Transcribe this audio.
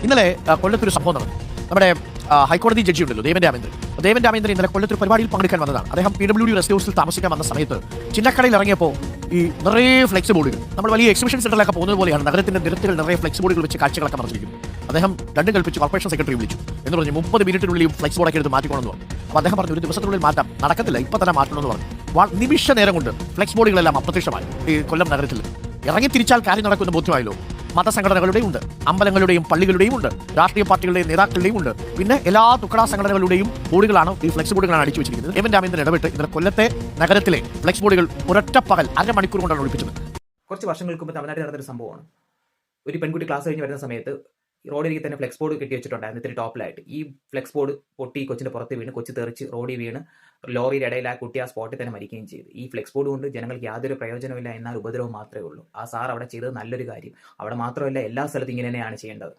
ഇന്നലെ കൊല്ലത്തൊരു സംഭവം നടന്നു. നമ്മുടെ ഹൈക്കോടതി ജഡ്ജി ഉണ്ടല്ലോ ദേവൻ രാമേന്ദ്രൻ ഇന്നലെ കൊല്ലത്തൊരു പരിപാടിയിൽ പങ്കെടുക്കാൻ വന്നതാണ്. അദ്ദേഹം PWD റെസ്റ്റ് ഹൗസിൽ താമസിക്കാൻ വന്ന സമയത്ത് ചിന്നക്കടയിൽ ഇറങ്ങിയപ്പോൾ ഈ നിറയെ ഫ്ലെക്സ് ബോർഡുകൾ, നമ്മൾ വലിയ എക്സിബിഷൻ സെന്ററിലൊക്കെ പോകുന്നത് പോലെയാണ് നഗരത്തിന്റെ നിരത്തുകൾ നിറയെ ഫ്ലെക്സ് ബോർഡുകൾ വെച്ച് കാഴ്ചകളൊക്കെ നടത്തിയിരിക്കുന്നു. അദ്ദേഹം രണ്ടും കൽപ്പിച്ച് കോർപ്പറേഷൻ സെക്രട്ടറി വിളിച്ചു എന്ന് പറഞ്ഞു 30 മിനിറ്റിനുള്ളിൽ ഫ്ലെക്സ് ബോർഡൊക്കെ എടുത്ത് മാറ്റിക്കണമെന്ന് പറഞ്ഞു. അപ്പോൾ അദ്ദേഹം പറഞ്ഞു ഒരു ദിവസത്തിനുള്ളിൽ മാറ്റാം, നടക്കത്തില്ല, ഇപ്പം തന്നെ മാറ്റണമെന്ന് പറഞ്ഞു. നിമിഷ നേരം കൊണ്ട് ഫ്ലെക്സ് ബോർഡുകളെല്ലാം അപ്രത്യക്ഷമായി ഈ കൊല്ലം നഗരത്തിൽ. ഇറങ്ങി തിരിച്ചാൽ കാര്യം നടക്കുന്ന ബോധ്യമായല്ലോ. മതസംഘടനകളുടെയും ഉണ്ട്, അമ്പലങ്ങളുടെയും പള്ളികളുടെയും ഉണ്ട്, രാഷ്ട്രീയ പാർട്ടികളുടെയും നേതാക്കളുടെയും ഉണ്ട്, പിന്നെ എല്ലാ തുക്കടാ സംഘടനകളുടെയും ബോർഡുകളാണ്, ഈ ഫ്ലെക്സ് ബോർഡുകളാണ് അടിച്ചു വെച്ചിരിക്കുന്നത്. ദേവൻ രാമേന്ദ്രൻ ഇടപെട്ട് ഇന്നലെ കൊല്ലത്തെ നഗരത്തിലെ ഫ്ലെക്സ് ബോർഡുകൾ ഒരൊറ്റ പകൽ 1/2 മണിക്കൂർ കൊണ്ടാണ് ഒളിപ്പിച്ചത്. കുറച്ച് വർഷങ്ങൾക്ക് മുമ്പ് തമിഴ്നാട്ടിൽ നടന്നൊരു സംഭവമാണ്. ഒരു പെൺകുട്ടി ക്ലാസ് കഴിഞ്ഞ് വരുന്ന സമയത്ത് റോഡിലേക്ക് തന്നെ ഫ്ലെക്സ് ബോർഡ് കെട്ടി വെച്ചിട്ടുണ്ടായിരുന്നു ഇത്തിരി ടോപ്പിലായിട്ട്. ഈ ഫ്ലെക്സ് ബോർഡ് പൊട്ടി കൊച്ചിന്റെ പുറത്ത് വീണ്, കൊച്ചു തെറിച്ച് റോഡിൽ വീണ് ലോറിയുടെ ഇടയിൽ ആ കുട്ടി ആ സ്പോട്ടിൽ തന്നെ മരിക്കുകയും ചെയ്തു. ഈ ഫ്ലെക്സ് ബോർഡ് കൊണ്ട് ജനങ്ങൾക്ക് യാതൊരു പ്രയോജനമില്ല, എന്നാൽ ഉപദ്രവം മാത്രമേ ഉള്ളൂ. ആ സാർ അവിടെ ചെയ്തത് നല്ലൊരു കാര്യം. അവിടെ മാത്രമല്ല, എല്ലാ സ്ഥലത്തും ഇങ്ങനെ തന്നെയാണ് ചെയ്യേണ്ടത്.